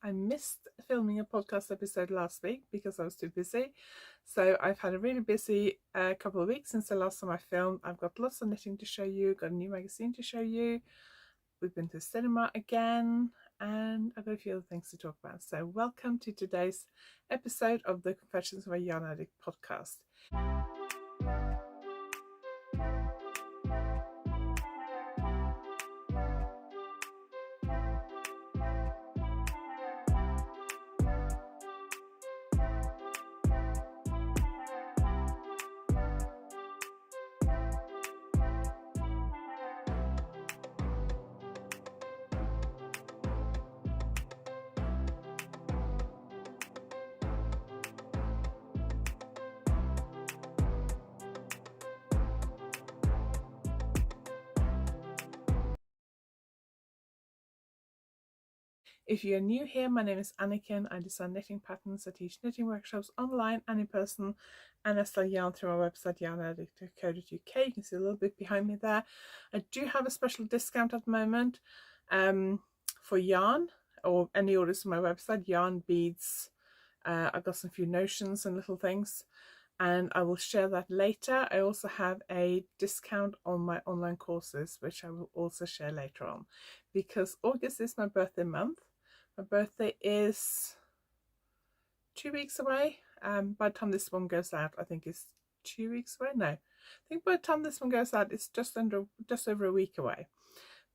I missed filming a podcast episode last week because I was too busy. So I've had a really busy couple of weeks since the last time I filmed. I've got lots of knitting to show you, got a new magazine to show you. We've been to the cinema again, and I've got a few other things to talk about. So welcome to today's episode of the Confessions of a Yarn Addict podcast. If you're new here, my name is Anniken. I design knitting patterns. I teach knitting workshops online and in person, and I sell yarn through my website YarnAddict.co.uk. You can see a little bit behind me there. I do have a special discount at the moment for yarn or any orders from my website, yarn, beads. I've got some few notions and little things, and I will share that later. I also have a discount on my online courses, which I will also share later on, because August is my birthday month. My birthday is 2 weeks away. By the time this one goes out, I think it's 2 weeks away. No, I think by the time this one goes out, it's just over a week away.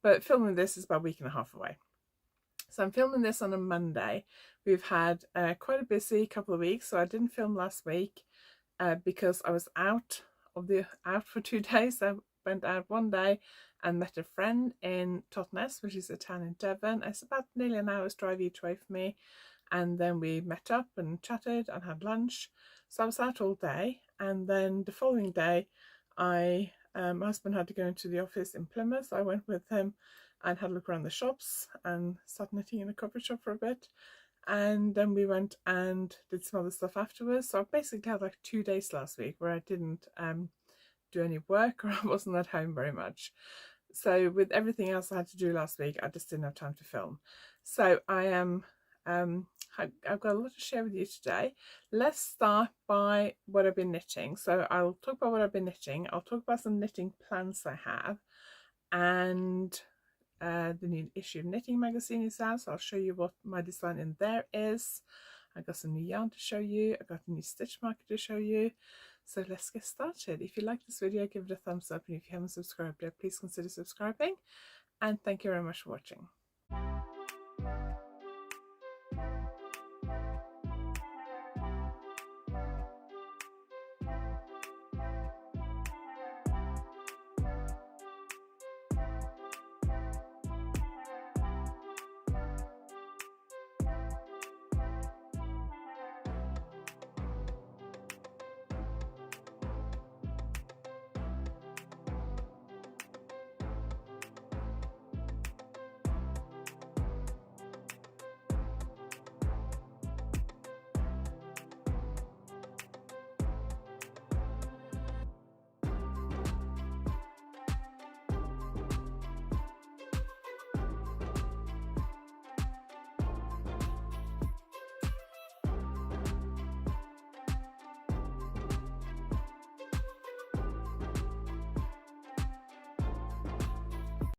But filming this is about a week and a half away. So I'm filming this on a Monday. We've had quite a busy couple of weeks, so I didn't film last week because I was out for 2 days. I went out one day and met a friend in Totnes, which is a town in Devon. It's about nearly an hour's drive each way for me, and then we met up and chatted and had lunch. So I was out all day, and then the following day my husband had to go into the office in Plymouth, so I went with him and had a look around the shops and sat knitting in a coffee shop for a bit, and then we went and did some other stuff afterwards. So I basically had like 2 days last week where I didn't do any work, or I wasn't at home very much. So with everything else I had to do last week, I just didn't have time to film. So I've got a lot to share with you today. Let's start by what I've been knitting. So I'll talk about what I've been knitting. I'll talk about some knitting plans I have, and the new issue of Knitting magazine is out, so I'll show you what my design in there is. I've got some new yarn to show you. I've got a new stitch marker to show you. So let's get started. If you like this video, give it a thumbs up, and if you haven't subscribed yet, please consider subscribing, and thank you very much for watching.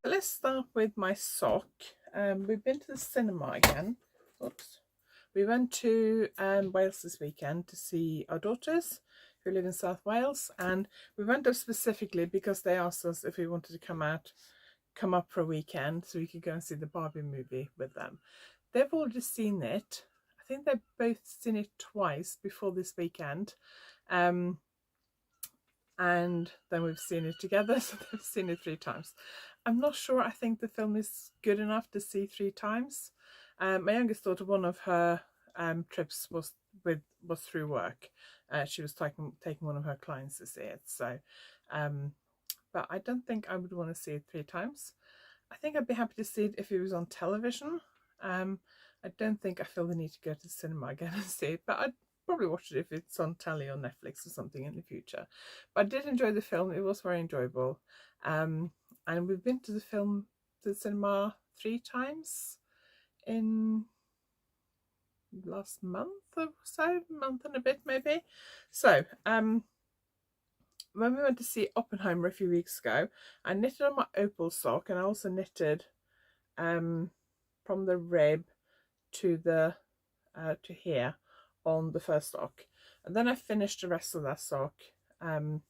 So let's start with my sock. We've been to the cinema again. Oops. We went to Wales this weekend to see our daughters who live in South Wales, and we went up specifically because they asked us if we wanted to come up for a weekend so we could go and see the Barbie movie with them. They've already seen it. I think they've both seen it twice before this weekend. And then we've seen it together, so they've seen it 3 times. I'm not sure. I think the film is good enough to see 3 times. My youngest daughter, one of her trips was through work. She was taking one of her clients to see it. So, but I don't think I would want to see it 3 times. I think I'd be happy to see it if it was on television. I don't think I feel the need to go to the cinema again and see it, but I'd probably watch it if it's on telly or Netflix or something in the future. But I did enjoy the film. It was very enjoyable. And we've been to the cinema 3 times in last month or so, month and a bit maybe. So when we went to see Oppenheimer a few weeks ago, I knitted on my opal sock, and I also knitted from the rib to the to here on the first sock, and then I finished the rest of that sock over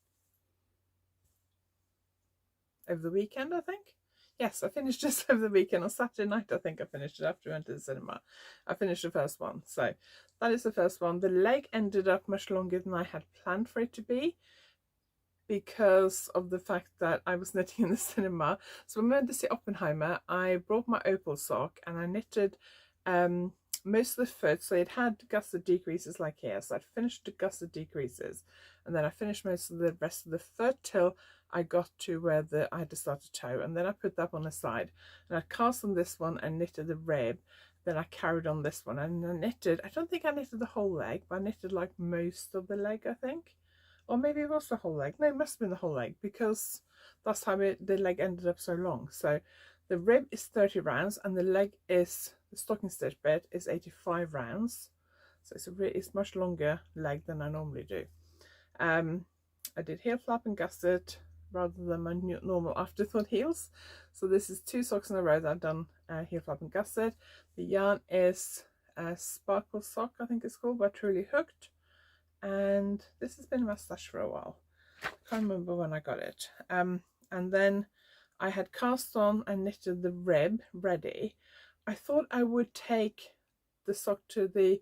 the weekend, I think. Yes, I finished just over the weekend. On Saturday night, I think I finished it after we went to the cinema. I finished the first one. So that is the first one. The leg ended up much longer than I had planned for it to be, because of the fact that I was knitting in the cinema. So when we went to see Oppenheimer, I brought my opal sock and I knitted most of the foot. So it had gusset decreases like here. So I'd finished the gusset decreases, and then I finished most of the rest of the foot till I got to where I had to start a toe, and then I put that on the side, and I cast on this one and knitted the rib. Then I carried on this one, and I knitted, I don't think I knitted the whole leg, but I knitted like most of the leg, I think. Or maybe it was the whole leg. No, it must have been the whole leg, because that's how the leg ended up so long. So the rib is 30 rounds, and the leg is, the stocking stitch bit is 85 rounds. So it's much longer leg than I normally do. I did heel flap and gusset rather than my normal afterthought heels. So this is 2 socks in a row that I've done heel flap and gusset. The yarn is a Sparkle Sock, I think it's called, by Truly Hooked. And this has been in my stash for a while. I can't remember when I got it. And then I had cast on and knitted the rib ready. I thought I would take the sock to the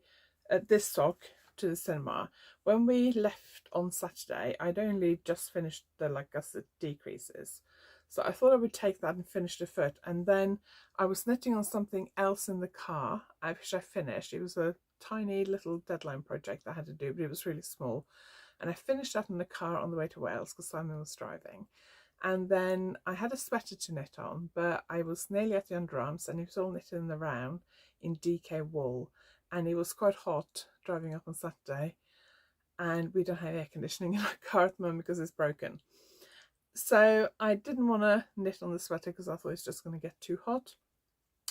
this sock to the cinema. When we left on Saturday, I'd only just finished the gusset decreases, so I thought I would take that and finish the foot. And then I was knitting on something else in the car, which I finished. It was a tiny little deadline project I had to do, but it was really small, and I finished that in the car on the way to Wales because Simon was driving. And then I had a sweater to knit on, but I was nearly at the underarms, and it was all knitted in the round in DK wool, and it was quite hot driving up on Saturday, and we don't have air conditioning in our car at the moment because it's broken. So I didn't want to knit on the sweater because I thought it's just going to get too hot.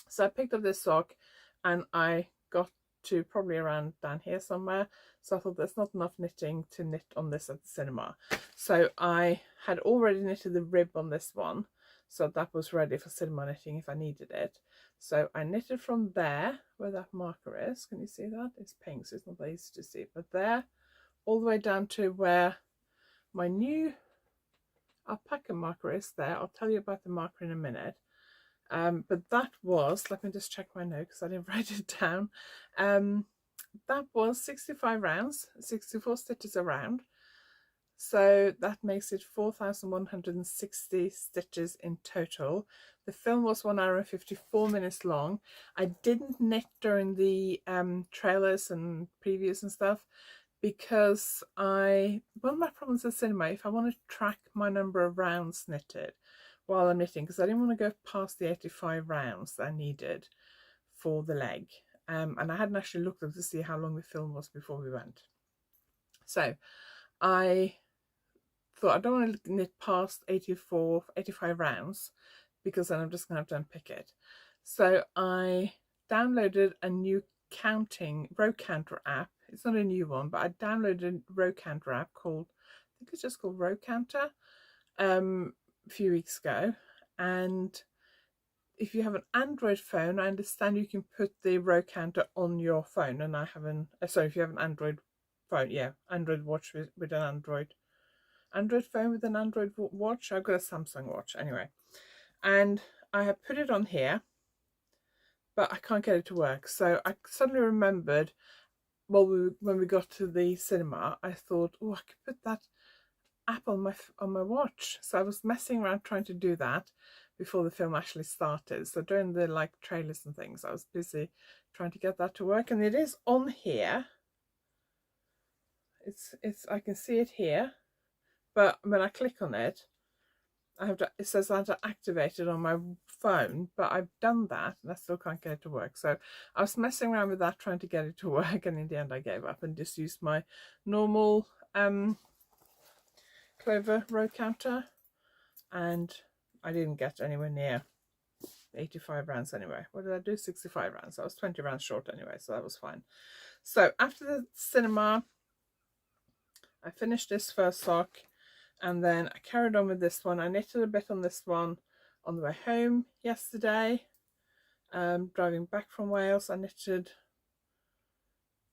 So I picked up this sock, and I got to probably around down here somewhere. So I thought there's not enough knitting to knit on this at the cinema. So I had already knitted the rib on this one, so that was ready for cinema knitting if I needed it. So I knitted from there, where that marker is. Can you see that? It's pink, so it's not that easy to see. But there, all the way down to where my new alpaca marker is there. I'll tell you about the marker in a minute. But that was, let me just check my note because I didn't write it down. That was 65 rounds, 64 stitches a round. So that makes it 4,160 stitches in total. The film was 1 hour and 54 minutes long. I didn't knit during the trailers and previews and stuff, because one of my problems at cinema, if I want to track my number of rounds knitted while I'm knitting, because I didn't want to go past the 85 rounds that I needed for the leg. And I hadn't actually looked up to see how long the film was before we went. So I thought I don't want to knit past 85 rounds, because then I'm just going to have to unpick it. So I downloaded a new row counter app. It's not a new one, but I downloaded a row counter app called, I think it's just called Row Counter, a few weeks ago. And if you have an Android phone, I understand you can put the row counter on your phone. And I haven't, sorry, if you have an Android phone, yeah, Android watch with an Android phone with an Android watch. I've got a Samsung watch anyway. And I have put it on here, but I can't get it to work. So I suddenly remembered, well, when we got to the cinema, I thought, oh, I could put that app on my watch. So I was messing around trying to do that before the film actually started. So during the trailers and things, I was busy trying to get that to work, and it is on here. I can see it here, but when I click on it, it says I have to activate it on my phone, but I've done that and I still can't get it to work. So I was messing around with that, trying to get it to work, and in the end I gave up and just used my normal Clover row counter, and I didn't get anywhere near 85 rounds anyway. What did I do? 65 rounds. I was 20 rounds short anyway, so that was fine. So after the cinema, I finished this first sock, and then I carried on with this one. I knitted a bit on this one on the way home yesterday. Driving back from Wales, I knitted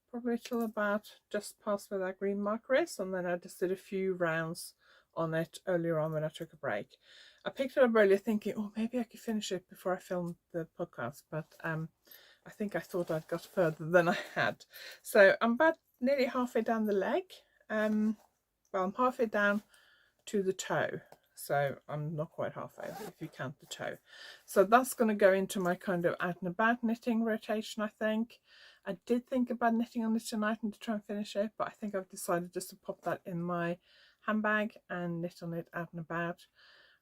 probably till about just past where that green marker is, and then I just did a few rounds on it earlier on when I took a break. I picked it up earlier thinking, oh, maybe I could finish it before I filmed the podcast, but I think I thought I'd got further than I had. So I'm about nearly halfway down the leg. Well, I'm halfway down to the toe, so I'm not quite halfway if you count the toe. So that's going to go into my kind of out and about knitting rotation, I think. I did think about knitting on it tonight and to try and finish it, but I think I've decided just to pop that in my handbag and knit on it out and about.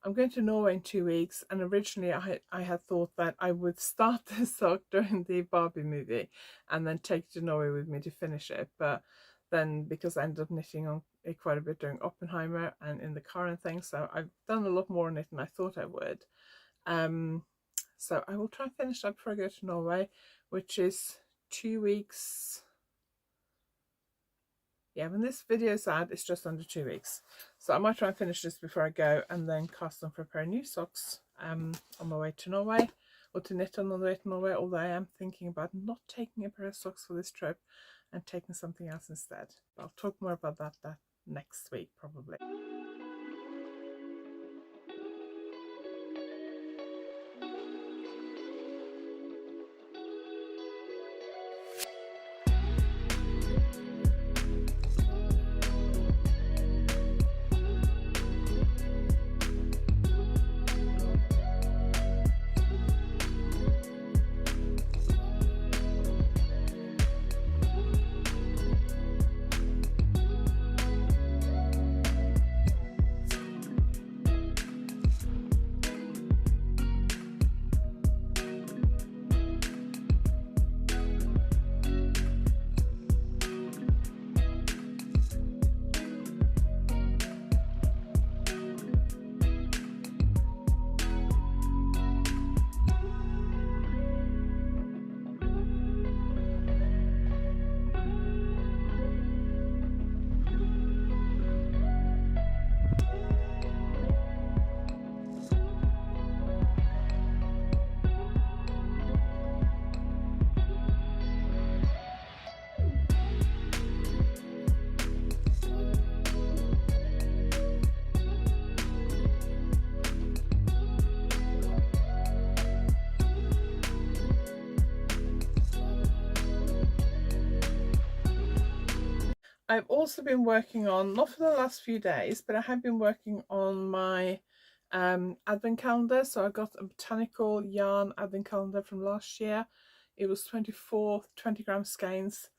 I'm going to Norway in 2 weeks, and originally I had thought that I would start this sock during the Barbie movie and then take it to Norway with me to finish it, but then because I ended up knitting on it quite a bit during Oppenheimer and in the car and things, so I've done a lot more on it than I thought I would. So I will try and finish that before I go to Norway, which is 2 weeks. Yeah, when this video's out, it's just under 2 weeks. So I might try and finish this before I go, and then cast them for a pair of new socks on my way to Norway, or to knit on the way to Norway, although I am thinking about not taking a pair of socks for this trip and taking something else instead. I'll talk more about that next week probably. I've also been working on, not for the last few days, but I have been working on my advent calendar. So I got a botanical yarn advent calendar from last year. It was 24 20-gram skeins,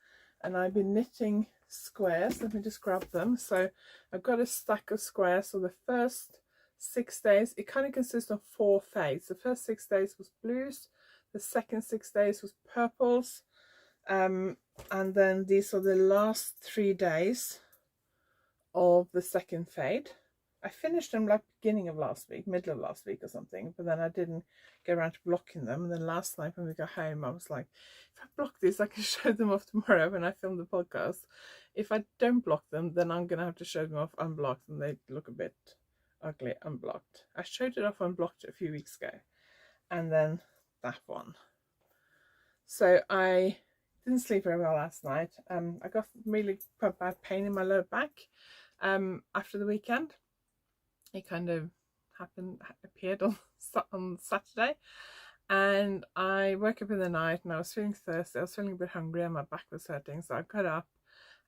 and I've been knitting squares. Let me just grab them. So I've got a stack of squares. So the first 6 days, it kind of consists of 4 fades. The first 6 days was blues, the second 6 days was purples, and then these are the last 3 days of the second fade. I finished them like beginning of last week, middle of last week or something, but then I didn't get around to blocking them. And then last night when we got home, I was like, if I block these, I can show them off tomorrow when I film the podcast. If I don't block them, then I'm going to have to show them off unblocked, and they look a bit ugly unblocked. I showed it off unblocked a few weeks ago, and then that one. So I didn't sleep very well last night. I got really quite bad pain in my lower back after the weekend. It kind of appeared on Saturday, and I woke up in the night and I was feeling thirsty. I was feeling a bit hungry and my back was hurting, so I got up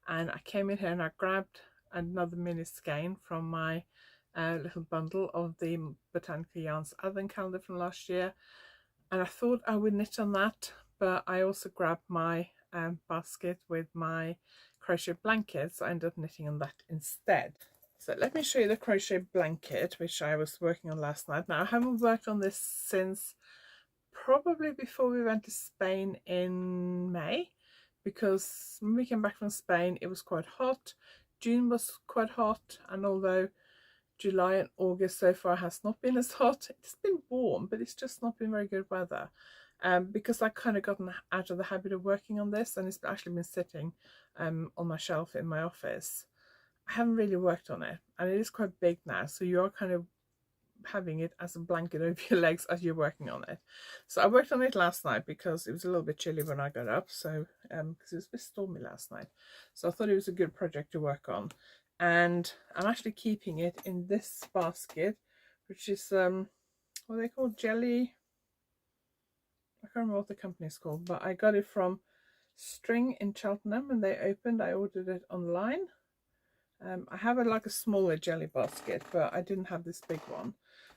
and I came in here and I grabbed another mini skein from my little bundle of the Botanical Yarns advent calendar from last year, and I thought I would knit on that, but I also grabbed my basket with my crochet blanket, so I ended up knitting on that instead. So let me show you the crochet blanket, which I was working on last night. Now I haven't worked on this since probably before we went to Spain in May, because when we came back from Spain it was quite hot. June was quite hot, and although July and August so far has not been as hot. It's been warm, but it's just not been very good weather. Because I kind of gotten out of the habit of working on this, and it's actually been sitting on my shelf in my office. I haven't really worked on it, and it is quite big now, so you are kind of having it as a blanket over your legs as you're working on it. So I worked on it last night because it was a little bit chilly when I got up, so because it was a bit stormy last night, so I thought it was a good project to work on. And I'm actually keeping it in this basket, which is what are they called, jelly, I can't remember what the company is called, but I got it from String in Cheltenham when they opened. I ordered it online. I have like a smaller jelly basket, but I didn't have this big one,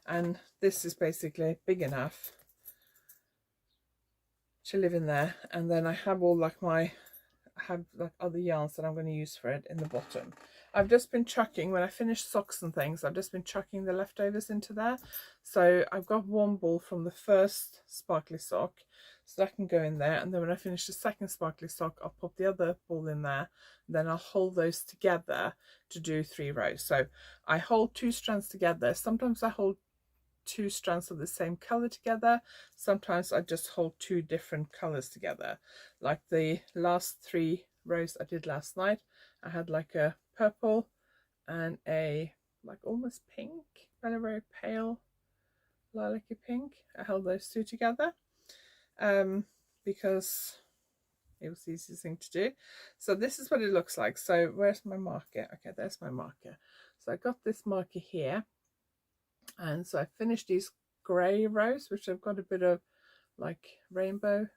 and this is basically big enough to live in there. And then I have all like I have like other yarns that I'm going to use for it in the bottom. I've just been chucking, when I finish socks and things, I've just been chucking the leftovers into there. So I've got one ball from the first sparkly sock, so that can go in there. And then when I finish the second sparkly sock, I'll pop the other ball in there. Then I'll hold those together to do 3 rows. So I hold 2 strands together. Sometimes I hold 2 strands of the same color together. Sometimes I just hold 2 different colors together. Like the last 3 rows I did last night, I had like a purple and a like almost pink, very pale lilac-y pink. I held those 2 together because it was the easiest thing to do. So this is what it looks like. So where's my marker? Okay, there's my marker. So I got this marker here, and so I finished these grey rows, which I've got a bit of like rainbow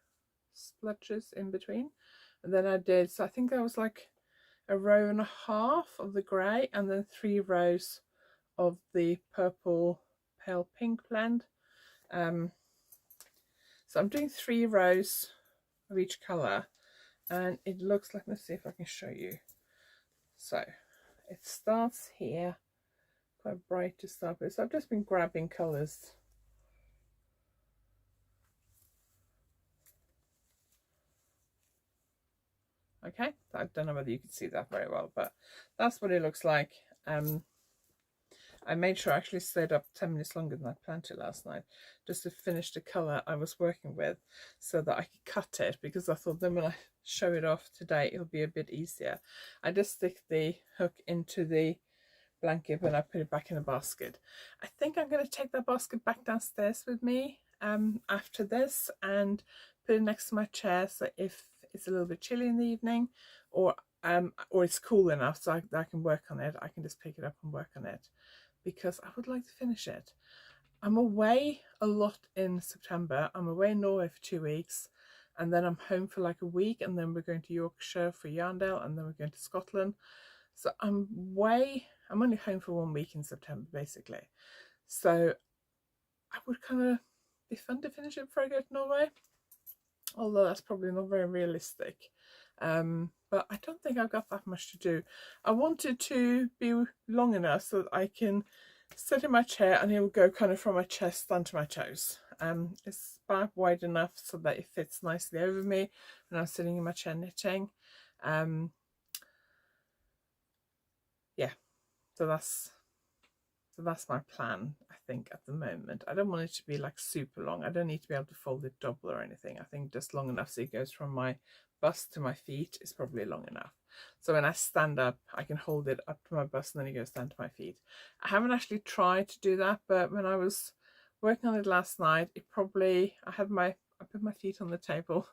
splotches in between. And then I did, so I think that was like a row and a half of the grey, and then 3 rows of the purple pale pink blend. So I'm doing 3 rows of each colour, and it looks like, let's see if I can show you. So it starts here, quite bright to start with. So I've just been grabbing colours. Okay, I don't know whether you can see that very well, but that's what it looks like. I made sure I actually stayed up 10 minutes longer than I planned to last night, just to finish the colour I was working with, so that I could cut it, because I thought then when I show it off today it'll be a bit easier. I just stick the hook into the blanket when I put it back in the basket. I think I'm going to take that basket back downstairs with me after this, and put it next to my chair, so if it's a little bit chilly in the evening, or it's cool enough so I can work on it, I can just pick it up and work on it, because I would like to finish it. I'm away a lot in September. I'm away in Norway for 2 weeks, and then I'm home for like a week, and then we're going to Yorkshire for Yarndale, and then we're going to Scotland. So I'm only home for 1 week in September basically. So I would kind of be fun to finish it before I go to Norway, although that's probably not very realistic. But I don't think I've got that much to do. I want it to be long enough so that I can sit in my chair and it will go kind of from my chest down to my toes. It's about wide enough so that it fits nicely over me when I'm sitting in my chair knitting. Yeah, so that's my plan, I think, at the moment. I don't want it to be like super long. I don't need to be able to fold it double or anything. I think just long enough so it goes from my bust to my feet is probably long enough. So when I stand up, I can hold it up to my bust and then it goes down to my feet. I haven't actually tried to do that, but when I was working on it last night, I put my feet on the table,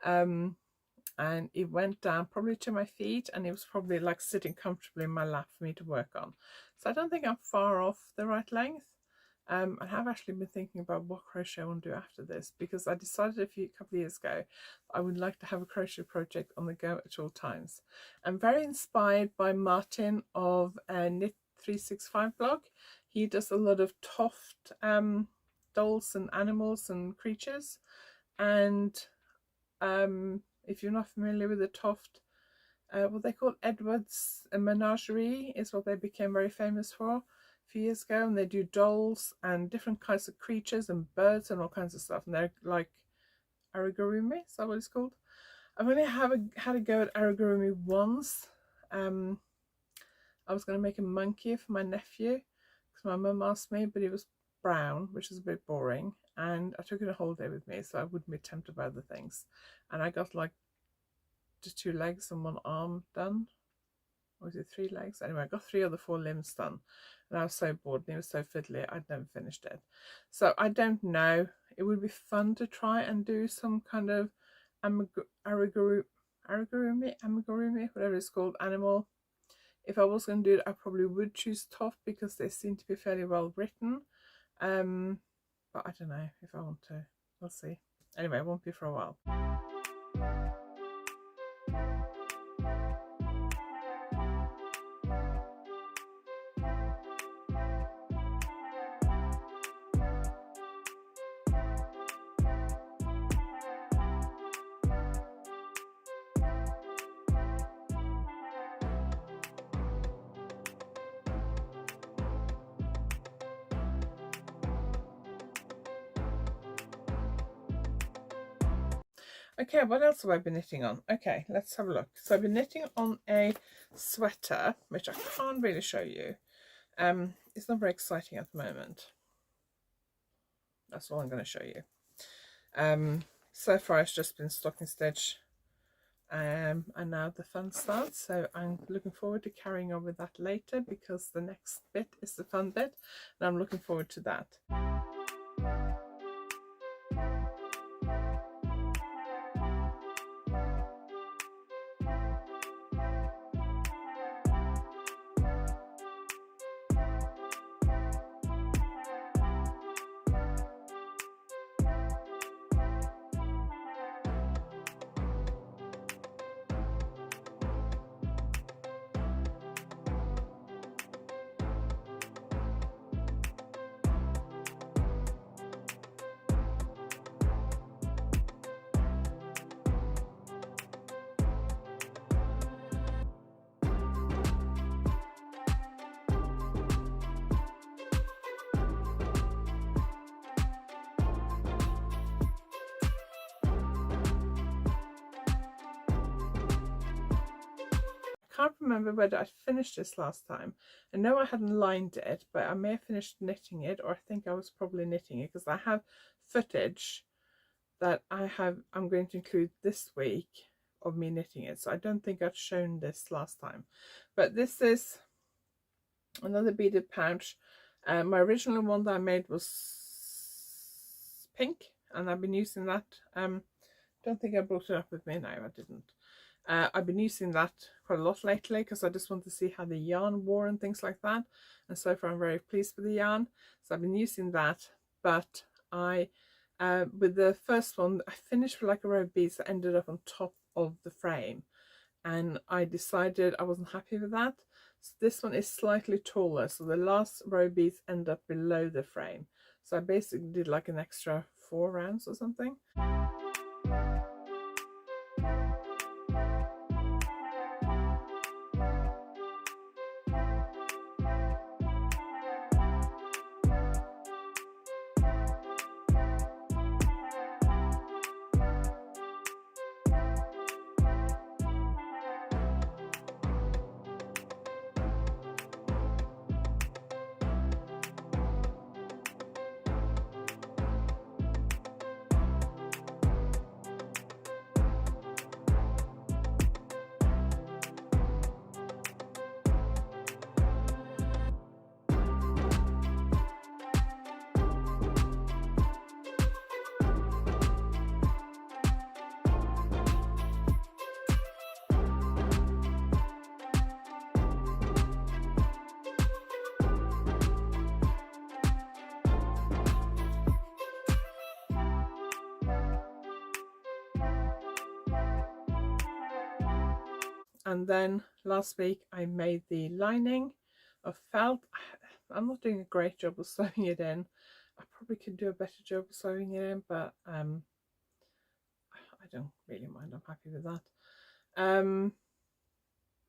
and it went down probably to my feet, and it was probably like sitting comfortably in my lap for me to work on. So I don't think I'm far off the right length. I have actually been thinking about what crochet I want to do after this, because I decided a couple of years ago I would like to have a crochet project on the go at all times. I'm very inspired by Martin of Knit 365 blog. He does a lot of Toft dolls and animals and creatures, and if you're not familiar with the Toft, what they call Edward's Menagerie is what they became very famous for a few years ago, and they do dolls and different kinds of creatures and birds and all kinds of stuff, and they're like arigurumi, is that what it's called? I've only had a go at arigurumi once. I was going to make a monkey for my nephew, because my mum asked me, but it was brown, which is a bit boring, and I took it a whole day with me, so I wouldn't be tempted by other things. And I got like just 2 legs and 1 arm done. Or was it 3 legs? Anyway, I got 3 of the 4 limbs done, and I was so bored and it was so fiddly I'd never finished it. So I don't know. It would be fun to try and do some kind of amigurumi, whatever it's called, animal. If I was going to do it, I probably would choose tough because they seem to be fairly well written. But I don't know if I want to. We'll see. Anyway, it won't be for a while. Okay, what else have I been knitting on? Okay, let's have a look. So I've been knitting on a sweater, which I can't really show you. It's not very exciting at the moment. That's all I'm going to show you. So far it's just been stocking stitch, and now the fun starts. So I'm looking forward to carrying on with that later, because the next bit is the fun bit, and I'm looking forward to that. Can't remember whether I finished this last time. I know I hadn't lined it, but I may have finished knitting it, or I think I was probably knitting it, because I have footage that I'm going to include this week of me knitting it. So I don't think I've shown this last time, but this is another beaded pouch. My original one that I made was pink, and I've been using that. Don't think I brought it up with me. No, I didn't. I've been using that quite a lot lately, because I just want to see how the yarn wore and things like that, and so far I'm very pleased with the yarn. So I've been using that, but I with the first one I finished with like a row of beads that ended up on top of the frame, and I decided I wasn't happy with that. So this one is slightly taller, so the last row of beads end up below the frame. So I basically did like an extra 4 rounds or something. And then last week I made the lining of felt. I'm not doing a great job of sewing it in. I probably could do a better job of sewing it in, but I don't really mind. I'm happy with that.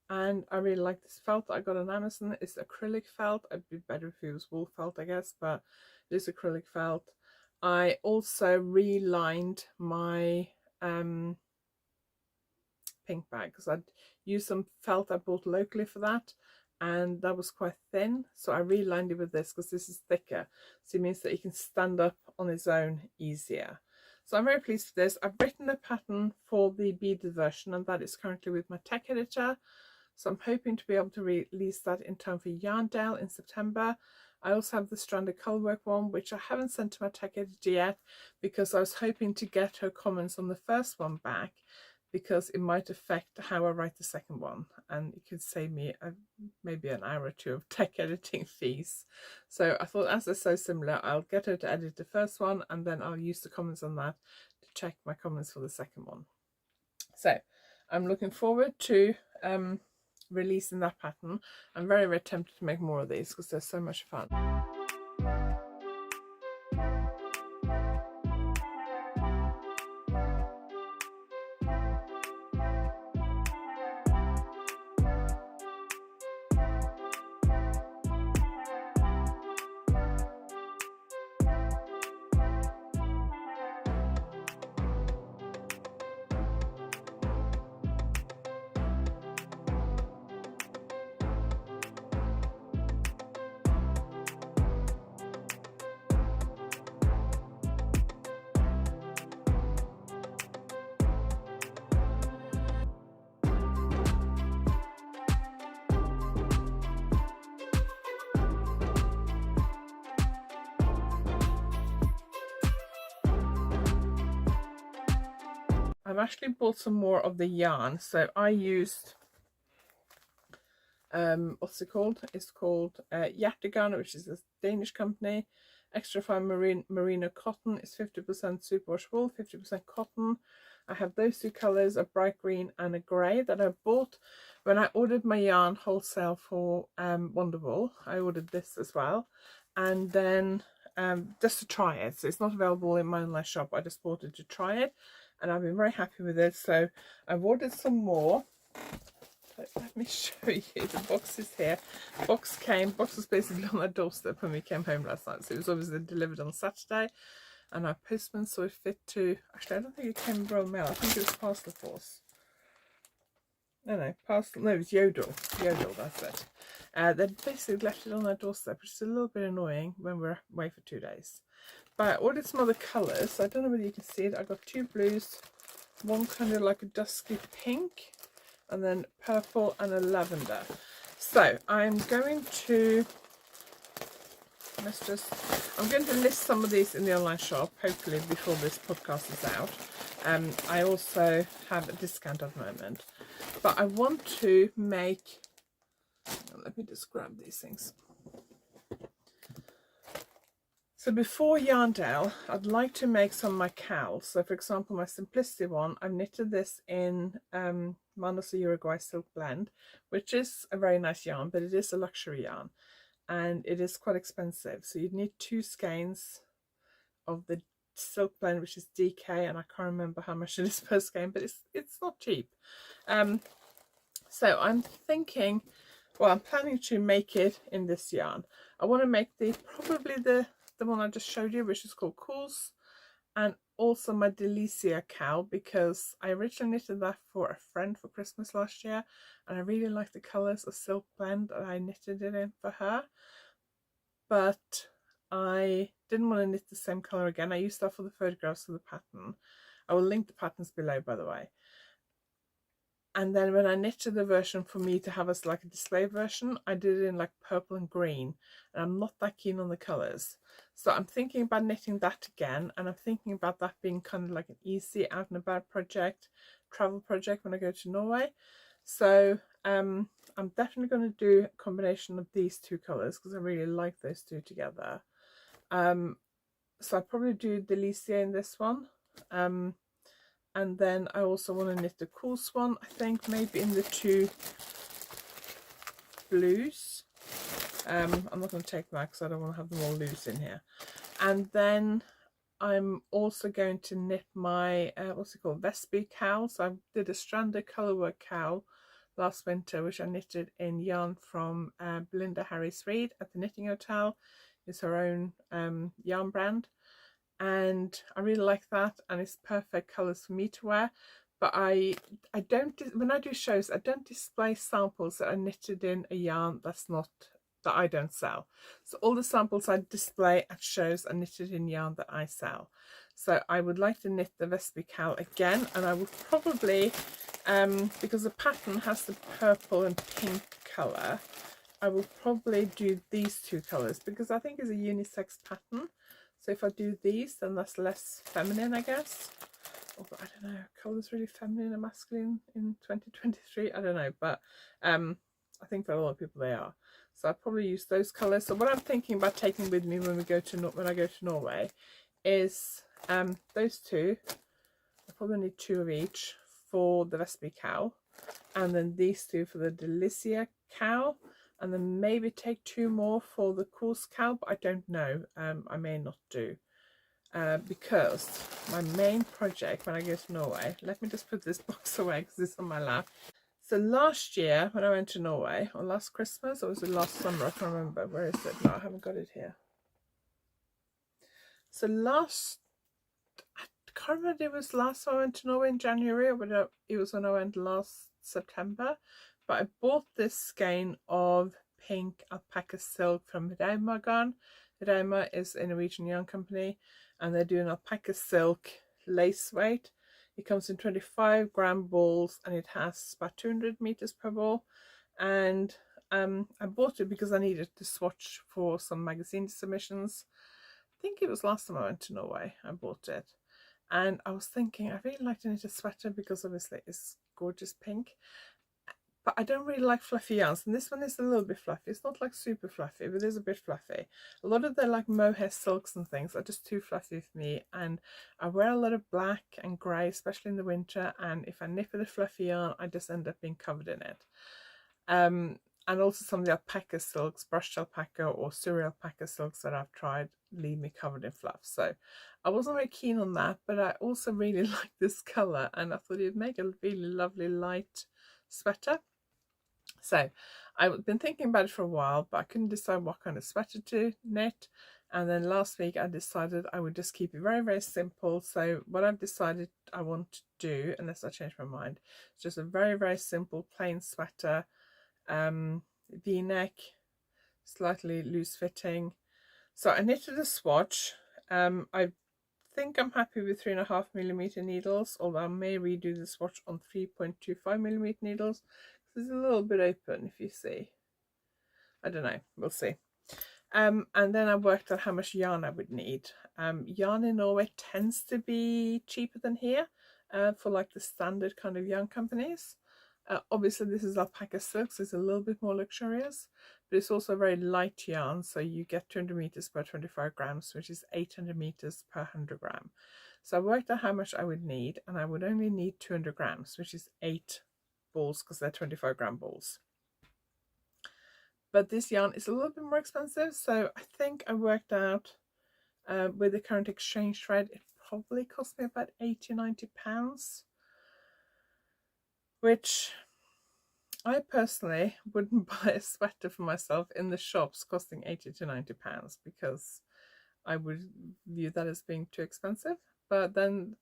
And I really like this felt that I got on Amazon. It's acrylic felt. It'd be better if it was wool felt, I guess, but it is acrylic felt. I also relined my pink bag, because I'd used some felt I bought locally for that, and that was quite thin, so I relined it with this because this is thicker, so it means that it can stand up on its own easier. So I'm very pleased with this. I've written the pattern for the beaded version, and that is currently with my tech editor, so I'm hoping to be able to release that in time for YarnAddict in September. I also have the stranded colourwork one, which I haven't sent to my tech editor yet because I was hoping to get her comments on the first one back, because it might affect how I write the second one, and it could save me maybe an hour or two of tech editing fees. So I thought, as they're so similar, I'll get her to edit the first one, and then I'll use the comments on that to check my comments for the second one. So I'm looking forward to releasing that pattern. I'm very, very tempted to make more of these because they're so much fun. I've actually bought some more of the yarn, so I used what's it called? It's called YarnAddict, which is a Danish company. Extra fine merino cotton. It's 50% superwash wool, 50% cotton. I have those two colours, a bright green and a grey, that I bought when I ordered my yarn wholesale for Wonderwool. I ordered this as well, and then just to try it. So it's not available in my online shop. I just bought it to try it, and I've been very happy with it. So I've ordered some more. Let me show you. The box is here. Box was basically on our doorstep when we came home last night. So it was obviously delivered on Saturday, and our postman saw it fit to, actually I don't think it came in Royal Mail. I think it was Parcel Force. No, Parcel, no, it was Yodel, that's it. They basically left it on our doorstep, which is a little bit annoying when we're away for 2 days. But I ordered some other colours. I don't know whether you can see it. I got 2 blues, one kind of like a dusky pink, and then purple and a lavender. So I'm going to list some of these in the online shop, hopefully before this podcast is out. I also have a discount at the moment, but I want to make, let me just grab these things. So before YarnAddict, I'd like to make some of my cowls. So for example, my Simplicity one, I've knitted this in Manos Uruguay Silk Blend, which is a very nice yarn, but it is a luxury yarn and it is quite expensive. So you'd need 2 skeins of the Silk Blend, which is DK, and I can't remember how much it is per skein, but it's not cheap. So I'm thinking, well, I'm planning to make it in this yarn. I want to make probably the one I just showed you, which is called Course, and also my Delicia cowl, because I originally knitted that for a friend for Christmas last year, and I really like the colours of Silk Blend, and I knitted it in for her, but I didn't want to knit the same colour again. I used that for the photographs of the pattern. I will link the patterns below, by the way. And then when I knitted the version for me to have as like a display version, I did it in like purple and green, and I'm not that keen on the colours. So I'm thinking about knitting that again, and I'm thinking about that being kind of like an easy out and about project, travel project when I go to Norway. So I'm definitely going to do a combination of these 2 colours because I really like those 2 together. So I'll probably do Delicia in this one. And then I also want to knit the Course one, I think maybe in the 2 blues. I'm not going to take that because I don't want to have them all loose in here. And then I'm also going to knit my, what's it called, Vespi cowl. So I did a stranded colourwork cowl last winter, which I knitted in yarn from Belinda Harris Reid at the Knitting Hotel. It's her own yarn brand. And I really like that, and it's perfect colours for me to wear, but I don't, when I do shows, I don't display samples that are knitted in a yarn that I don't sell. So all the samples I display at shows are knitted in yarn that I sell. So I would like to knit the Vespi cowl again, and I would probably, because the pattern has the purple and pink colour, I will probably do these two colours because I think it's a unisex pattern. So if I do these, then that's less feminine, I guess. Or, I don't know, colours really feminine and masculine in 2023. I don't know, but I think for a lot of people they are. So I'll probably use those colours. So what I'm thinking about taking with me when I go to Norway is those two. I probably need 2 of each for the Vespi cowl, and then these 2 for the Delicia cowl, and then maybe take 2 more for the course cowl, but I don't know. I may not do. Because my main project when I go to Norway, let me just put this box away because it's on my lap. So last year when I went to Norway, or last Christmas, or was it last summer? I can't remember. Where is it? No, I haven't got it here. So I can't remember if it was last time I went to Norway in January, or whether it was when I went last September. But I bought this skein of pink alpaca silk from Rauma Garn. Rauma is a Norwegian yarn company, and they do an alpaca silk lace weight. It comes in 25-gram balls, and it has about 200 meters per ball. And I bought it because I needed to swatch for some magazine submissions. I think it was last time I went to Norway I bought it. And I was thinking I really like to knit a sweater because obviously it's gorgeous pink. But I don't really like fluffy yarns, and this one is a little bit fluffy. It's not like super fluffy, but it is a bit fluffy. A lot of the like mohair silks and things are just too fluffy for me, and I wear a lot of black and grey, especially in the winter, and if I knit with a fluffy yarn, I just end up being covered in it. And also some of the alpaca silks, brushed alpaca or suri alpaca silks that I've tried leave me covered in fluff. So I wasn't very keen on that, but I also really like this colour, and I thought it'd make a really lovely light sweater. So I've been thinking about it for a while, but I couldn't decide what kind of sweater to knit. And then last week I decided I would just keep it very, very simple. So what I've decided I want to do, unless I change my mind, is just a very, very simple plain sweater, V-neck, slightly loose fitting. So I knitted a swatch. I think I'm happy with 3.5mm needles, although I may redo the swatch on 3.25mm needles. It's a little bit open, if you see. I don't know, we'll see. And then I worked out how much yarn I would need. Yarn in Norway tends to be cheaper than here for like the standard kind of yarn companies. Obviously this is alpaca silk, so it's a little bit more luxurious, but it's also a very light yarn, so you get 200 meters per 25 grams, which is 800 meters per 100 gram. So I worked out how much I would need, and I would only need 200 grams, which is 8 balls because they're 25-gram balls. But this yarn is a little bit more expensive, so I think I worked out with the current exchange rate it probably cost me about £80–90, which I personally wouldn't buy a sweater for myself in the shops costing £80–90 because I would view that as being too expensive. But then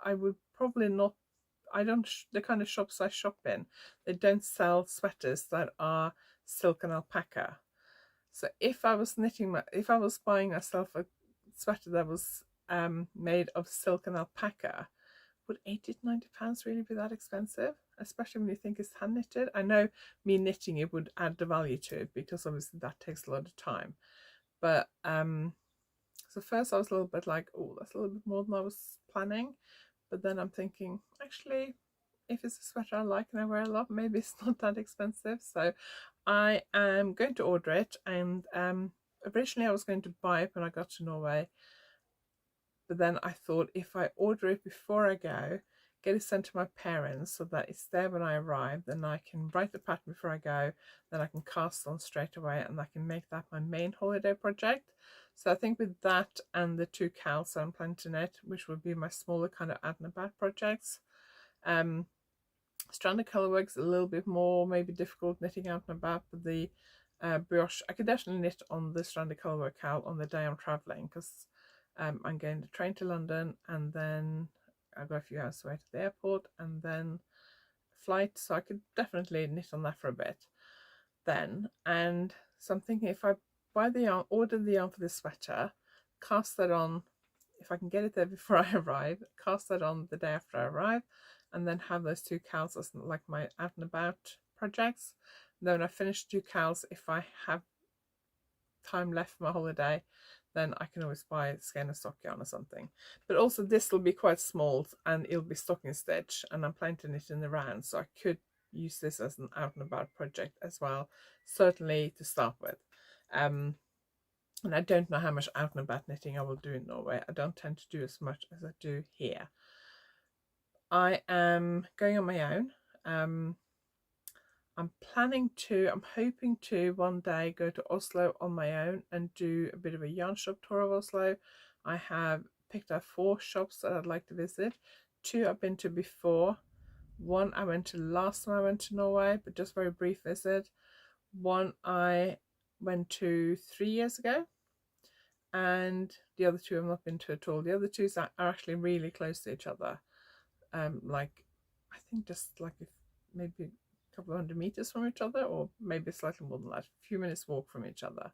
I would probably not, the kind of shops I shop in, they don't sell sweaters that are silk and alpaca. So if I was buying myself a sweater that was made of silk and alpaca, would £80–90 really be that expensive? Especially when you think it's hand knitted. I know me knitting it would add the value to it because obviously that takes a lot of time. But so first I was a little bit like, oh, that's a little bit more than I was planning. But then I'm thinking, actually, if it's a sweater I like and I wear a lot, maybe it's not that expensive. So I am going to order it. And originally I was going to buy it when I got to Norway. But then I thought if I order it before I go, get it sent to my parents so that it's there when I arrive, then I can write the pattern before I go, then I can cast on straight away, and I can make that my main holiday project. So I think with that and the 2 cowls that I'm planning to knit, which will be my smaller kind of add and about projects, stranded colourwork is a little bit more maybe difficult knitting out and about, but the brioche I could definitely knit on the stranded colourwork cowl on the day I'm travelling, because I'm going to train to London, and then I've got a few hours away to the airport and then flight, so I could definitely knit on that for a bit then. And so I'm thinking, if I buy the yarn, order the yarn for the sweater, cast that on, if I can get it there before I arrive, cast that on the day after I arrive, and then have those 2 cows as like my out and about projects. And then when I finish 2 cows, if I have time left for my holiday, then I can always buy a skein of stock yarn or something. But also this will be quite small and it'll be stocking stitch, and I'm planning to knit in the round, so I could use this as an out and about project as well, certainly to start with. And I don't know how much out and about knitting I will do in Norway. I don't tend to do as much as I do here. I am going on my own. I'm hoping to one day go to Oslo on my own and do a bit of a yarn shop tour of Oslo. I have picked out 4 shops that I'd like to visit. 2 I've been to before. 1 I went to last time I went to Norway, but just very brief visit. 1 I went to 3 years ago, and the other 2 I've not been to at all. The other 2 are actually really close to each other. Like, I think just like maybe a couple of 100 meters from each other, or maybe slightly more than that, a few minutes walk from each other.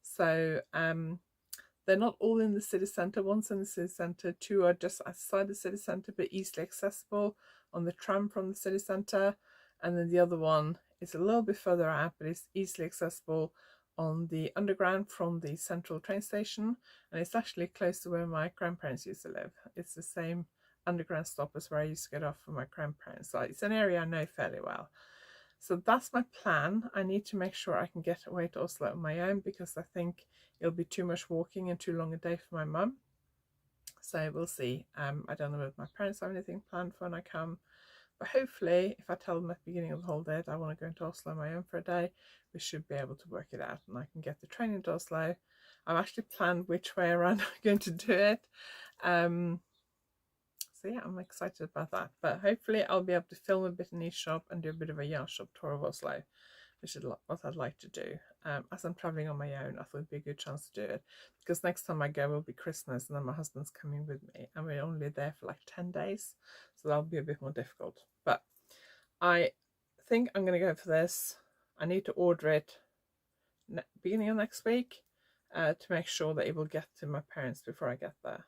So they're not all in the city centre. 1's in the city centre, 2 are just outside the city centre but easily accessible on the tram from the city centre, and then the other one is a little bit further out but it's easily accessible on the underground from the central train station, and it's actually close to where my grandparents used to live. It's the same underground stop as where I used to get off from my grandparents, so it's an area I know fairly well. So that's my plan. I need to make sure I can get away to Oslo on my own, because I think it'll be too much walking and too long a day for my mum. So we'll see. I don't know if my parents have anything planned for when I come, but hopefully if I tell them at the beginning of the holiday that I want to go into Oslo on my own for a day, we should be able to work it out and I can get the train into Oslo. I've actually planned which way around I'm going to do it. So yeah, I'm excited about that. But hopefully I'll be able to film a bit in each shop and do a bit of a yarn shop tour of Oslo, which is what I'd like to do. As I'm travelling on my own, I thought it'd be a good chance to do it, because next time I go will be Christmas and then my husband's coming with me and we're only there for like 10 days. So that'll be a bit more difficult. But I think I'm going to go for this. I need to order it beginning of next week to make sure that it will get to my parents before I get there.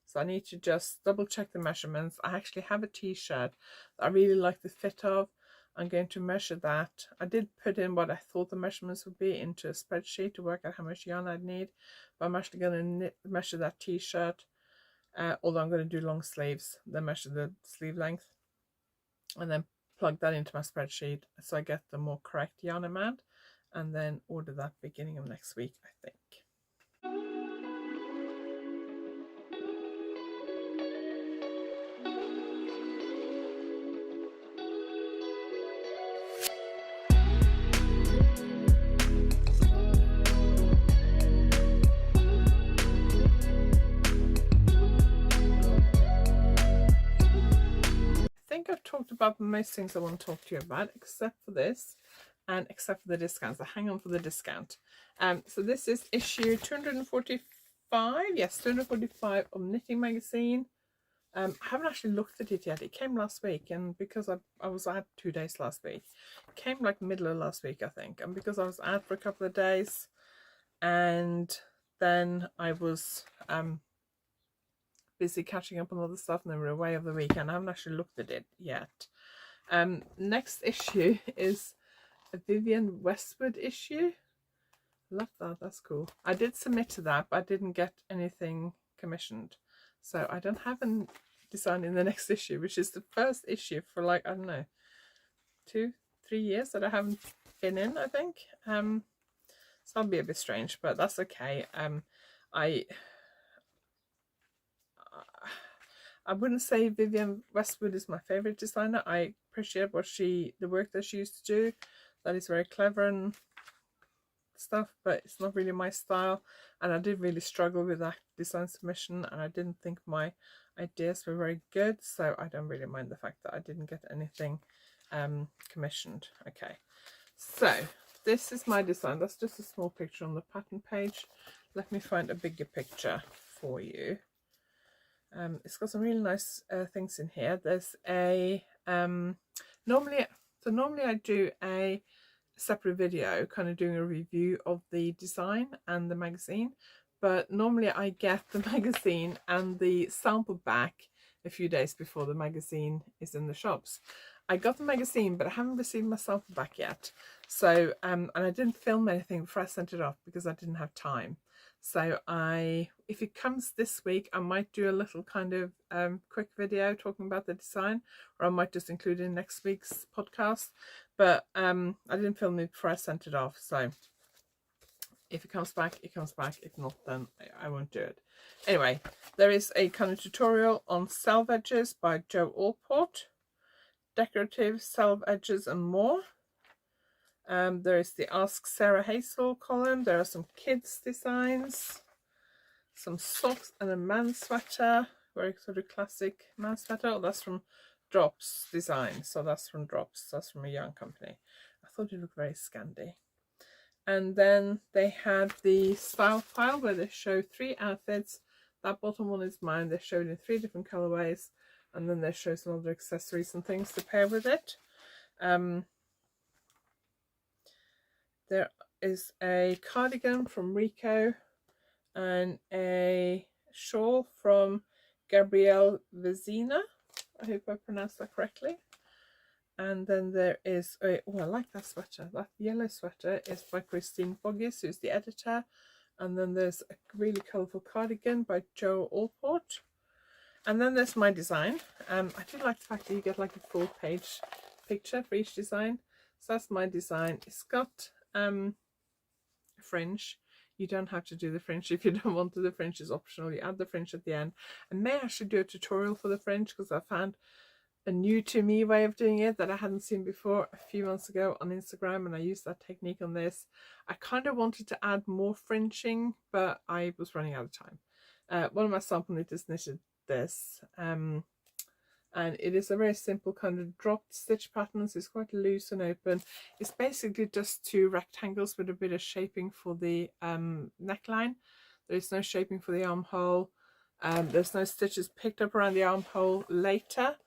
So I need to just double check the measurements. I actually have a t-shirt that I really like the fit of. I'm going to measure that. I did put in what I thought the measurements would be into a spreadsheet to work out how much yarn I'd need. But I'm actually going to measure that t-shirt, although I'm going to do long sleeves, then measure the sleeve length, and then plug that into my spreadsheet so I get the more correct yarn amount, and then order that beginning of next week, I think. I've talked about most things I want to talk to you about, except for this and except for the discounts. I hang on for the discount. So this is issue 245, yes, 245 of Knitting Magazine. I haven't actually looked at it yet. It came last week, and because I was out 2 days last week, it came like middle of last week, I think, and because I was out for a couple of days and then I was busy catching up on other stuff, and then we're away over the weekend. I haven't actually looked at it yet. Next issue is a Vivienne Westwood issue. Love that, that's cool. I did submit to that, but I didn't get anything commissioned, so I don't have a design in the next issue, which is the first issue for like, I don't know, 2-3 years that I haven't been in, I think. So that'll be a bit strange, but that's okay. I wouldn't say Vivienne Westwood is my favourite designer. I appreciate the work that she used to do. That is very clever and stuff, but it's not really my style. And I did really struggle with that design submission, and I didn't think my ideas were very good. So I don't really mind the fact that I didn't get anything commissioned. Okay, so this is my design. That's just a small picture on the pattern page. Let me find a bigger picture for you. It's got some really nice things in here. There's a normally I do a separate video kind of doing a review of the design and the magazine, but normally I get the magazine and the sample back a few days before the magazine is in the shops. I got the magazine, but I haven't received my sample back yet. So and I didn't film anything before I sent it off because I didn't have time. So if it comes this week, I might do a little kind of quick video talking about the design, or I might just include it in next week's podcast. But I didn't film it before I sent it off. So if it comes back, it comes back. If not, then I won't do it. Anyway, there is a kind of tutorial on self edges by Joe Allport, decorative self edges and more. There is the Ask Sarah Hazel column. There are some kids designs, some socks and a man sweater, very sort of classic man sweater. Oh, that's from Drops Design. So that's from Drops. That's from a yarn company. I thought it looked very Scandi. And then they have the style file where they show 3 outfits. That bottom one is mine. They showed in 3 different colorways, and then they show some other accessories and things to pair with it. There is a cardigan from Rico and a shawl from Gabrielle Vezina. I hope I pronounced that correctly. And then there is a, oh, I like that sweater. That yellow sweater is by Christine Boggis, who's the editor. And then there's a really colourful cardigan by Joe Allport. And then there's my design. I do like the fact that you get like a full page picture for each design. So that's my design. It's got fringe. You don't have to do the fringe if you don't want to. The fringe is optional. You add the fringe at the end. I may actually do a tutorial for the fringe because I found a new to me way of doing it that I hadn't seen before a few months ago on Instagram, and I used that technique on this. I kind of wanted to add more fringing, but I was running out of time. One of my sample knitters knitted this, and it is a very simple kind of dropped stitch pattern, so it's quite loose and open. It's basically just 2 rectangles with a bit of shaping for the neckline. There's no shaping for the armhole. There's no stitches picked up around the armhole later.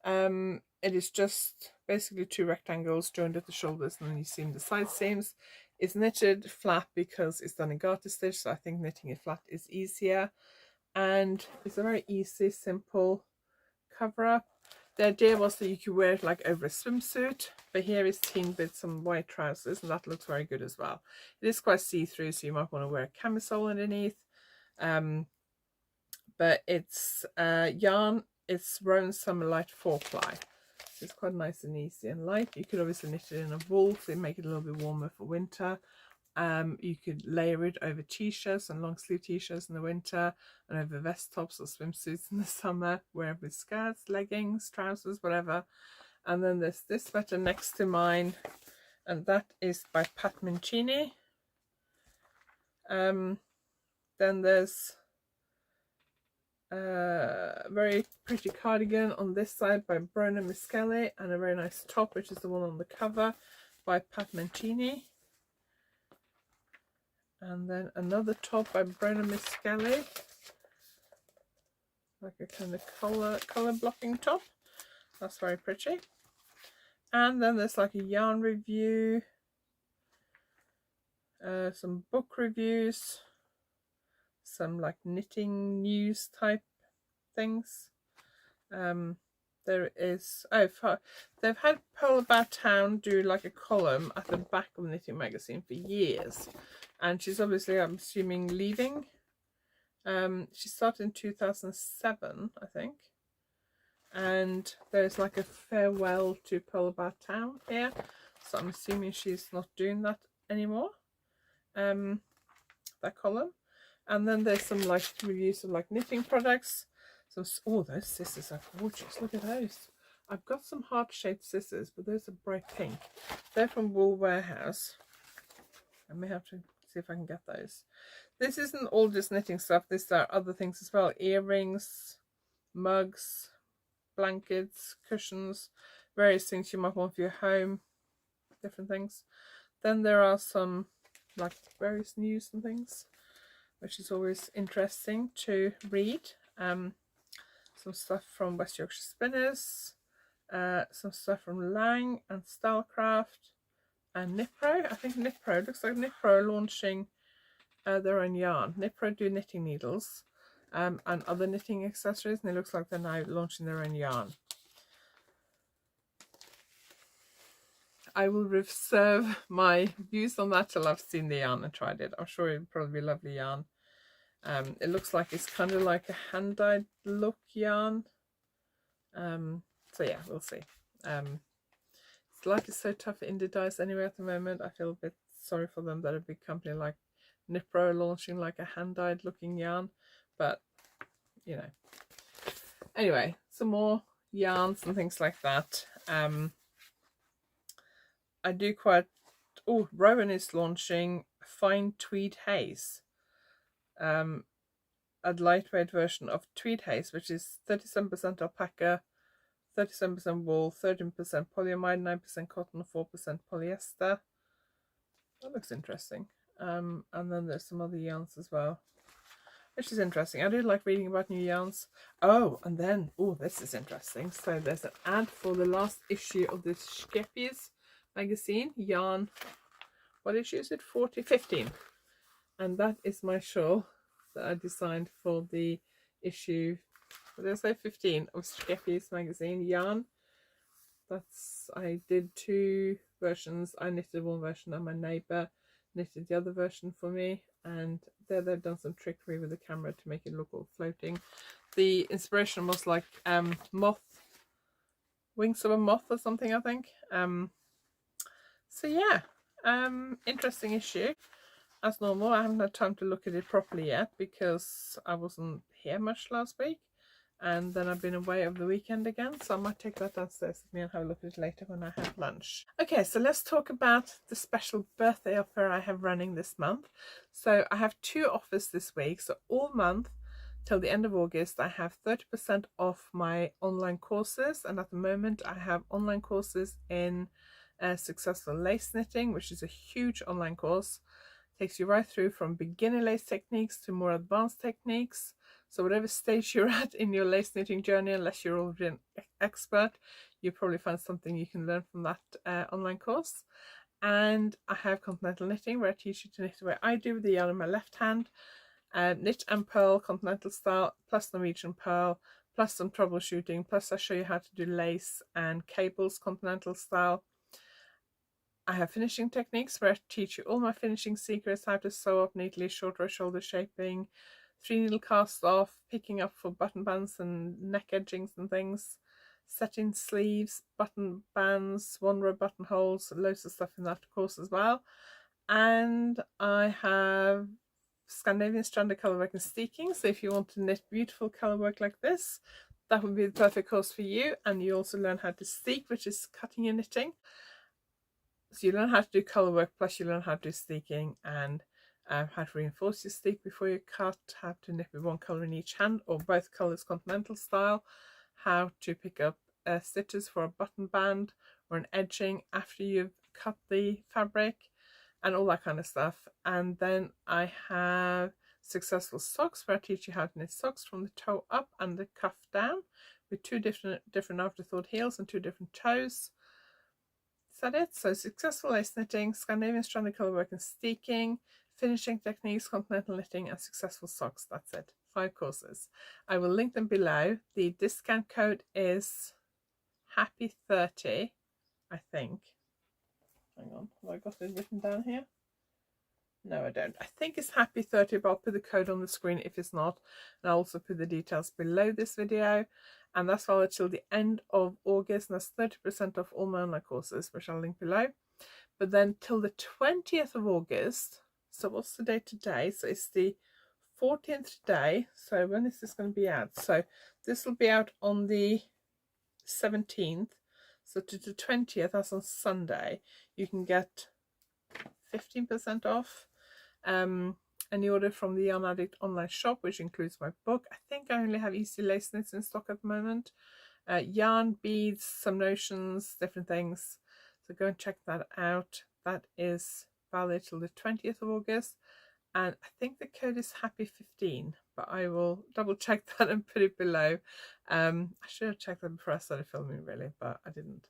It is just basically 2 rectangles joined at the shoulders, and then you seam the side seams. It's knitted flat because it's done in garter stitch, so I think knitting it flat is easier. And it's a very easy, simple cover up. The idea was that you could wear it like over a swimsuit, but here is teamed with some white trousers, and that looks very good as well. It is quite see-through, so you might want to wear a camisole underneath. But it's yarn. It's Rowan Summer Light 4-ply. So it's quite nice and easy and light. You could obviously knit it in a wool, so make it a little bit warmer for winter. You could layer it over t-shirts and long sleeve t-shirts in the winter, and over vest tops or swimsuits in the summer, wear it with skirts, leggings, trousers, whatever. And then there's this sweater next to mine, and that is by Pat Mancini. Then there's a very pretty cardigan on this side by Brona Mischeli, and a very nice top, which is the one on the cover, by Pat Mancini. And then another top by Brona Mischeli, like a kind of color blocking top. That's very pretty. And then there's like a yarn review, some book reviews, some like knitting news type things. There is, they've had Pearl About Town do like a column at the back of the Knitting magazine for years, and she's obviously, I'm assuming, leaving. She started in 2007, I think, and there's like a farewell to Pearl About Town here, so I'm assuming she's not doing that anymore, that column. And then there's some like reviews of like knitting products. Some, oh, those scissors are gorgeous. Look at those. I've got some heart-shaped scissors, but those are bright pink. They're from Wool Warehouse. I may have to see if I can get those. This isn't all just knitting stuff. There are other things as well. Earrings, mugs, blankets, cushions, various things you might want for your home. Different things. Then there are some like various news and things, which is always interesting to read. some stuff from West Yorkshire Spinners, some stuff from Lang and Stylecraft and Nipro. I think Nipro, looks like Nipro are launching their own yarn. Nipro do knitting needles and other knitting accessories, and it looks like they're now launching their own yarn. I will reserve my views on that till I've seen the yarn and tried it. I'm sure it'll probably be lovely yarn. It looks like it's kind of like a hand-dyed look yarn. So yeah, we'll see. It's like it's so tough for indie dyes anyway at the moment. I feel a bit sorry for them that a big company like Nipro are launching like a hand-dyed looking yarn, but you know. Anyway, some more yarns and things like that. I do quite... Oh, Rowan is launching Fine Tweed Haze. A lightweight version of Tweed Haze, which is 37% alpaca, 37% wool, 13% polyamide, 9% cotton, 4% polyester. That looks interesting. And then there's some other yarns as well, which is interesting. I do like reading about new yarns. Oh, and then, oh, this is interesting. So there's an ad for the last issue of this Skeppies magazine, yarn. What issue is it? 15. And that is my shawl that I designed for the issue, what did I say, 15 of Skeppies magazine, yarn. I did 2 versions. I knitted one version and my neighbour knitted the other version for me, and there they've done some trickery with the camera to make it look all floating. The inspiration was like moth, wings of a moth or something, I think. So yeah, interesting issue. As normal, I haven't had time to look at it properly yet because I wasn't here much last week, and then I've been away over the weekend again, so I might take that downstairs with me and have a look at it later when I have lunch. Okay, so let's talk about the special birthday offer I have running this month. So I have 2 offers this week, so all month till the end of August I have 30% off my online courses, and at the moment I have online courses in successful lace knitting, which is a huge online course. Takes you right through from beginner lace techniques to more advanced techniques. So whatever stage you're at in your lace knitting journey, unless you're already an expert, you probably find something you can learn from that online course. And I have continental knitting, where I teach you to knit the way I do with the yarn in my left hand. Knit and purl continental style, plus Norwegian purl, plus some troubleshooting, plus I show you how to do lace and cables continental style. I have finishing techniques, where I teach you all my finishing secrets, how to sew up neatly, short row shoulder shaping, 3 needle cast off, picking up for button bands and neck edgings and things, setting sleeves, button bands, 1 row buttonholes, loads of stuff in that course as well. And I have Scandinavian stranded colourwork and steeking, so if you want to knit beautiful colourwork like this, that would be the perfect course for you. And you also learn how to steek, which is cutting and knitting. So you learn how to do colour work, plus you learn how to do steeking and how to reinforce your steek before you cut, how to knit with 1 colour in each hand or both colours continental style, how to pick up stitches for a button band or an edging after you've cut the fabric and all that kind of stuff. And then I have successful socks, where I teach you how to knit socks from the toe up and the cuff down with 2 different afterthought heels and 2 different toes. Is that it? So successful lace knitting, Scandinavian stranded colourwork and steeking, finishing techniques, continental knitting and successful socks. That's it. 5 courses. I will link them below. The discount code is happy30, I think. Hang on, have I got it written down here? No, I don't. I think it's happy30, but I'll put the code on the screen if it's not. And I'll also put the details below this video. And that's valid till the end of August, and that's 30% off all my online courses, which I'll link below. But then till the 20th of August, so what's the date today? So it's the 14th today. So when is this going to be out? So this will be out on the 17th. So to the 20th, that's on Sunday, you can get 15% off any order from the YarnAddict online shop, which includes my book. I think I only have easy lace knits in stock at the moment. Yarn, beads, some notions, different things. So go and check that out. That is valid till the 20th of August. and I think the code is happy15, but I will double check that and put it below. I should have checked that before I started filming really, but I didn't.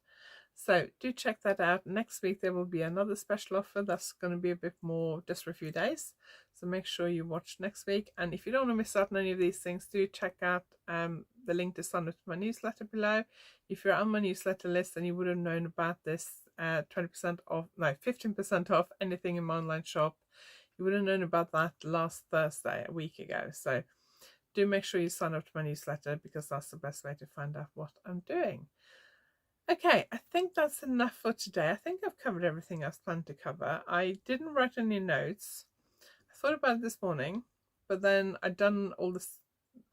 So do check that out. Next week there will be another special offer that's going to be a bit more just for a few days, so make sure you watch next week. And if you don't want to miss out on any of these things, do check out the link to sign up to my newsletter below. If you're on my newsletter list, then you would have known about this 20% off, no, 15% off anything in my online shop. You would have known about that last Thursday, a week ago. So do make sure you sign up to my newsletter, because that's the best way to find out what I'm doing. Okay, I think that's enough for today. I think I've covered everything I was planning to cover. I didn't write any notes. I thought about it this morning, but then I'd done all this.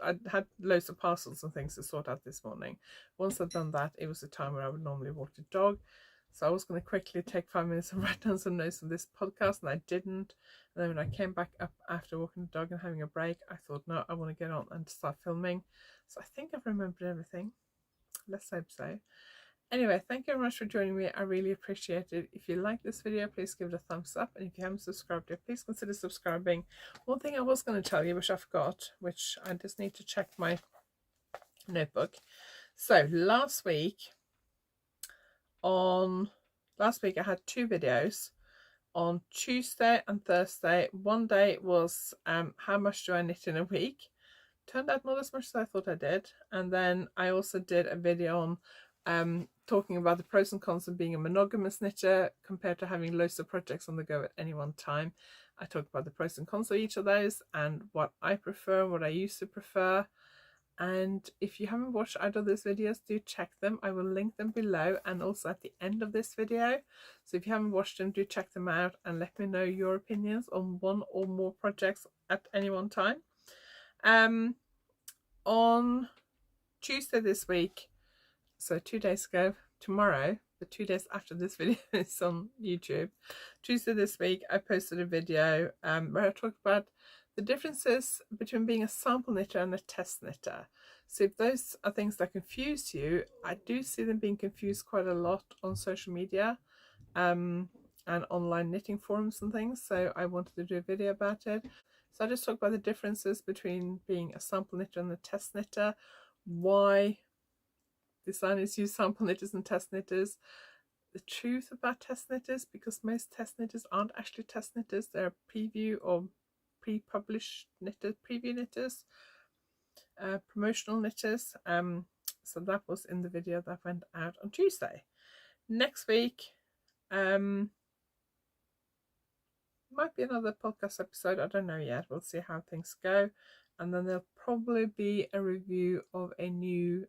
I had loads of parcels and things to sort out this morning. Once I'd done that, it was the time where I would normally walk the dog. So I was going to quickly take 5 minutes and write down some notes for this podcast, and I didn't. And then when I came back up after walking the dog and having a break, I thought, no, I want to get on and start filming. So I think I've remembered everything. Let's hope so. Anyway, thank you very much for joining me. I really appreciate it. If you like this video, please give it a thumbs up. And if you haven't subscribed yet, please consider subscribing. One thing I was going to tell you, which I forgot, which I just need to check my notebook. So last week I had 2 videos on Tuesday and Thursday. One day was how much do I knit in a week. Turned out not as much as I thought I did. And then I also did a video on talking about the pros and cons of being a monogamous knitter compared to having loads of projects on the go at any one time. I talked about the pros and cons of each of those and what I prefer, what I used to prefer. And if you haven't watched either of those videos, do check them. I will link them below and also at the end of this video. So if you haven't watched them, do check them out and let me know your opinions on one or more projects at any one time. On Tuesday this week, so 2 days ago, tomorrow, but 2 days after this video is on YouTube, Tuesday this week, I posted a video where I talked about the differences between being a sample knitter and a test knitter. So if those are things that confuse you, I do see them being confused quite a lot on social media and online knitting forums and things, so I wanted to do a video about it. So I just talked about the differences between being a sample knitter and a test knitter, why designers use sample knitters and test knitters, the truth about test knitters, because most test knitters aren't actually test knitters, they're preview or pre-published knitters, preview knitters, promotional knitters. So that was in the video that went out on Tuesday. Next week might be another podcast episode, I don't know yet, we'll see how things go. And then there'll probably be a review of a new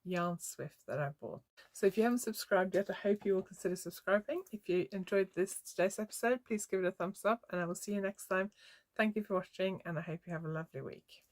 yarn swift that I bought. So if you haven't subscribed yet, I hope you will consider subscribing. If you enjoyed today's episode, please give it a thumbs up and I will see you next time. Thank you for watching and I hope you have a lovely week.